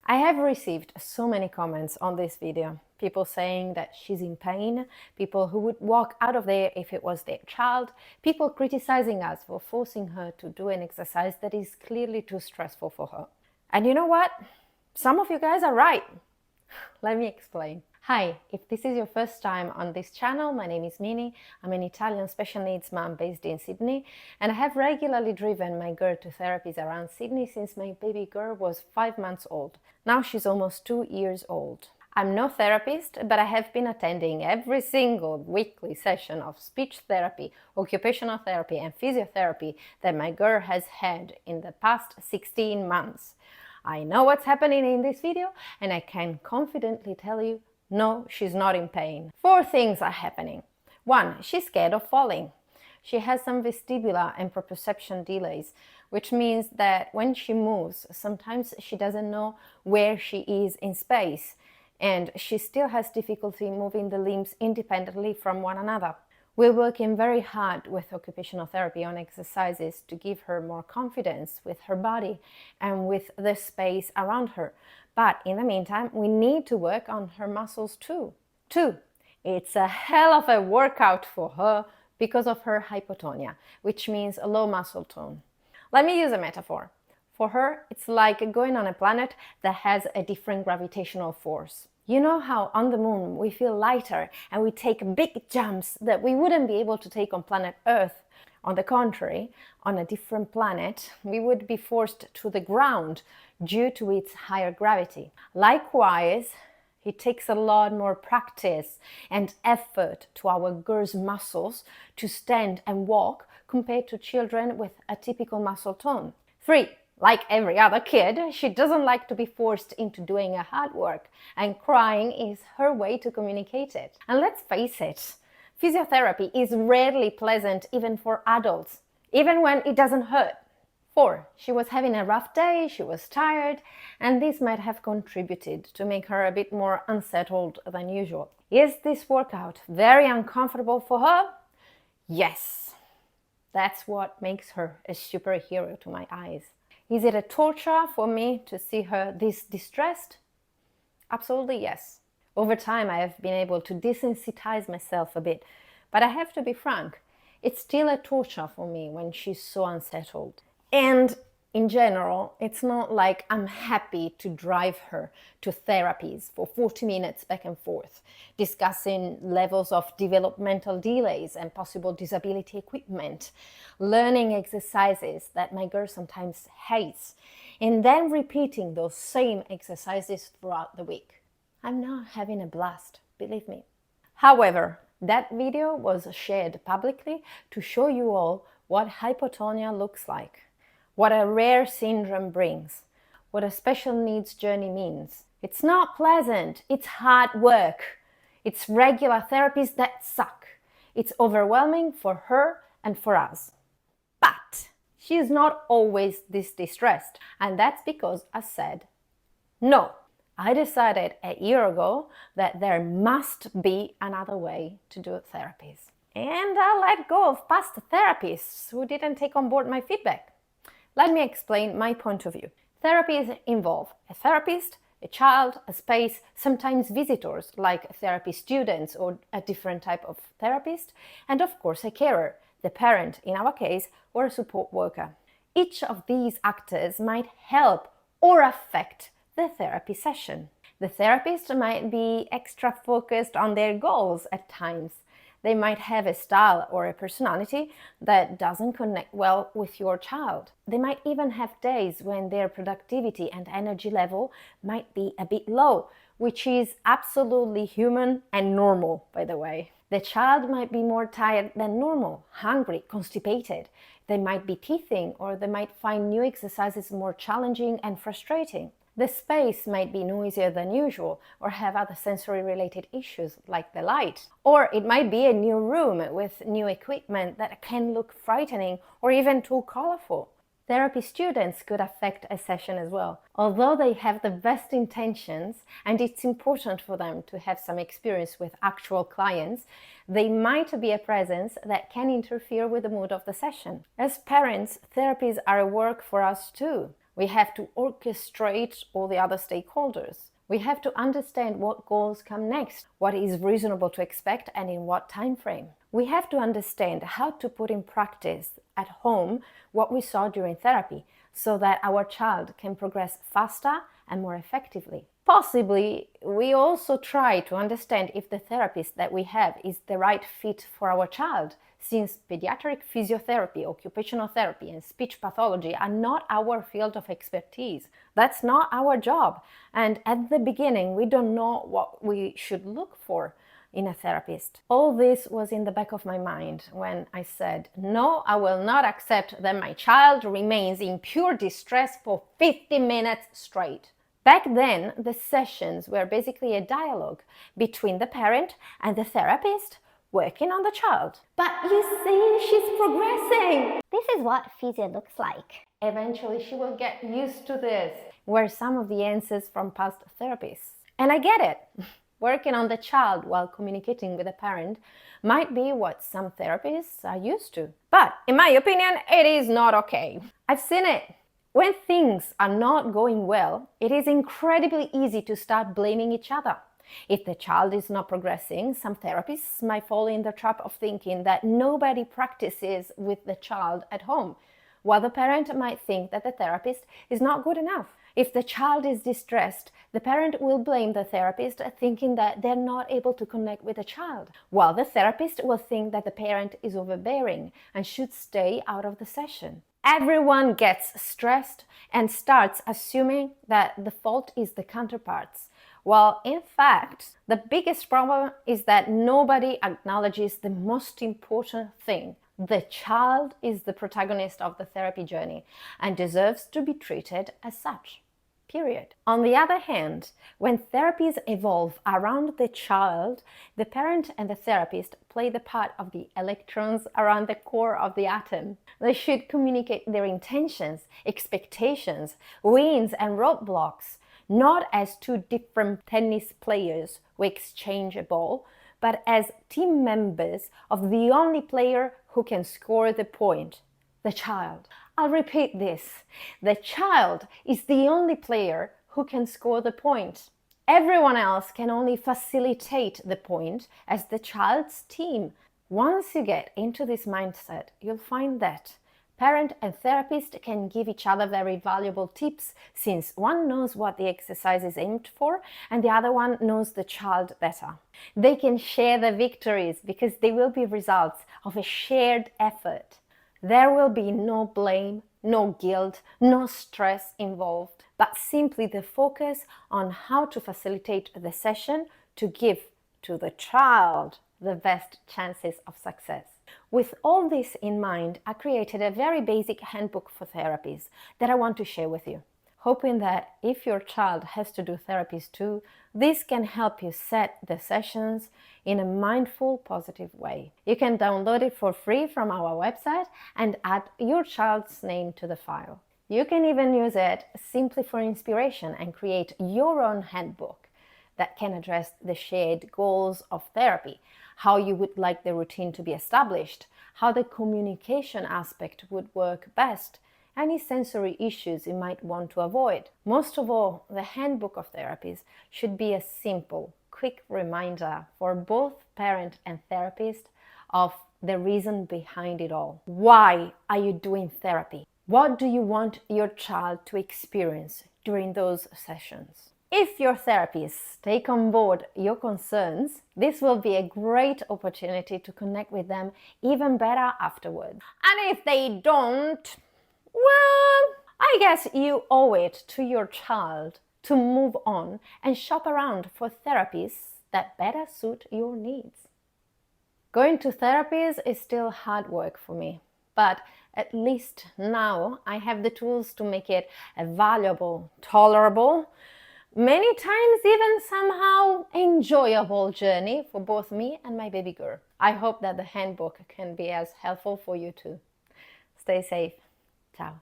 I have received so many comments on this video. People saying that she's in pain, people who would walk out of there if it was their child, people criticizing us for forcing her to do an exercise that is clearly too stressful for her. And you know what? Some of you guys are right. Let me explain. Hi, if this is your first time on this channel, my name is Minie. I'm an Italian special needs mom based in Sydney, and I have regularly driven my girl to therapies around Sydney since my baby girl was 5 months old. Now she's almost 2 years old. I'm no therapist, but I have been attending every single weekly session of speech therapy, occupational therapy, and physiotherapy that my girl has had in the past 16 months. I know what's happening in this video, and I can confidently tell you, no, she's not in pain. 4 things are happening. 1, she's scared of falling. She has some vestibular and proprioception delays, which means that when she moves, sometimes she doesn't know where she is in space, and she still has difficulty moving the limbs independently from one another. We're working very hard with occupational therapy on exercises to give her more confidence with her body and with the space around her. But in the meantime, we need to work on her muscles too. 2, it's a hell of a workout for her because of her hypotonia, which means a low muscle tone. Let me use a metaphor. For her, it's like going on a planet that has a different gravitational force. You know how on the moon we feel lighter and we take big jumps that we wouldn't be able to take on planet Earth? On the contrary, on a different planet, we would be forced to the ground due to its higher gravity. Likewise, it takes a lot more practice and effort to our girls' muscles to stand and walk compared to children with a typical muscle tone. 3, like every other kid, she doesn't like to be forced into doing a hard work, and crying is her way to communicate it. And let's face it, physiotherapy is rarely pleasant even for adults, even when it doesn't hurt. 4, she was having a rough day, she was tired, and this might have contributed to make her a bit more unsettled than usual. Is this workout very uncomfortable for her? Yes. That's what makes her a superhero to my eyes. Is it a torture for me to see her this distressed? Absolutely yes. Over time, I have been able to desensitize myself a bit, but I have to be frank, it's still a torture for me when she's so unsettled. And in general, it's not like I'm happy to drive her to therapies for 40 minutes back and forth, discussing levels of developmental delays and possible disability equipment, learning exercises that my girl sometimes hates, and then repeating those same exercises throughout the week. I'm not having a blast, believe me. However, that video was shared publicly to show you all what hypotonia looks like, what a rare syndrome brings, what a special needs journey means. It's not pleasant, it's hard work. It's regular therapies that suck. It's overwhelming for her and for us. But she is not always this distressed, and that's because I said no. I decided a year ago that there must be another way to do therapies. And I let go of past therapists who didn't take on board my feedback. Let me explain my point of view. Therapies involve a therapist, a child, a space, sometimes visitors like therapy students or a different type of therapist, and of course a carer, the parent in our case, or a support worker. Each of these actors might help or affect the therapy session. The therapist might be extra focused on their goals at times. They might have a style or a personality that doesn't connect well with your child. They might even have days when their productivity and energy level might be a bit low, which is absolutely human and normal, by the way. The child might be more tired than normal, hungry, constipated. They might be teething, or they might find new exercises more challenging and frustrating. The space might be noisier than usual or have other sensory-related issues like the light. Or it might be a new room with new equipment that can look frightening or even too colorful. Therapy students could affect a session as well. Although they have the best intentions and it's important for them to have some experience with actual clients, they might be a presence that can interfere with the mood of the session. As parents, therapies are a work for us too. We have to orchestrate all the other stakeholders. We have to understand what goals come next, what is reasonable to expect and in what time frame. We have to understand how to put in practice at home what we saw during therapy so that our child can progress faster and more effectively. Possibly, we also try to understand if the therapist that we have is the right fit for our child, since pediatric physiotherapy, occupational therapy, and speech pathology are not our field of expertise. That's not our job. And at the beginning, we don't know what we should look for in a therapist. All this was in the back of my mind when I said, no, I will not accept that my child remains in pure distress for 50 minutes straight. Back then, the sessions were basically a dialogue between the parent and the therapist working on the child. But you see, she's progressing. This is what physio looks like. Eventually, she will get used to this, were some of the answers from past therapists. And I get it. Working on the child while communicating with the parent might be what some therapists are used to. But in my opinion, it is not okay. I've seen it. When things are not going well, it is incredibly easy to start blaming each other. If the child is not progressing, some therapists might fall in the trap of thinking that nobody practices with the child at home, while the parent might think that the therapist is not good enough. If the child is distressed, the parent will blame the therapist, thinking that they're not able to connect with the child, while the therapist will think that the parent is overbearing and should stay out of the session. Everyone gets stressed and starts assuming that the fault is the counterpart's, while in fact, the biggest problem is that nobody acknowledges the most important thing. The child is the protagonist of the therapy journey and deserves to be treated as such. Period. On the other hand, when therapies evolve around the child, the parent and the therapist play the part of the electrons around the core of the atom. They should communicate their intentions, expectations, wins and roadblocks, not as two different tennis players who exchange a ball, but as team members of the only player who can score the point, the child. I'll repeat this. The child is the only player who can score the point. Everyone else can only facilitate the point as the child's team. Once you get into this mindset, you'll find that parent and therapist can give each other very valuable tips, since one knows what the exercise is aimed for and the other one knows the child better. They can share the victories because they will be results of a shared effort. There will be no blame, no guilt, no stress involved, but simply the focus on how to facilitate the session to give to the child the best chances of success. With all this in mind, I created a very basic handbook for therapies that I want to share with you, hoping that if your child has to do therapies too, this can help you set the sessions in a mindful, positive way. You can download it for free from our website and add your child's name to the file. You can even use it simply for inspiration and create your own handbook that can address the shared goals of therapy, how you would like the routine to be established, how the communication aspect would work best, any sensory issues you might want to avoid. Most of all, the handbook of therapies should be a simple, quick reminder for both parent and therapist of the reason behind it all. Why are you doing therapy? What do you want your child to experience during those sessions? If your therapists take on board your concerns, this will be a great opportunity to connect with them even better afterward. And if they don't, well, I guess you owe it to your child to move on and shop around for therapies that better suit your needs. Going to therapies is still hard work for me, but at least now I have the tools to make it a valuable, tolerable, many times even somehow enjoyable journey for both me and my baby girl. I hope that the handbook can be as helpful for you too. Stay safe. Ciao.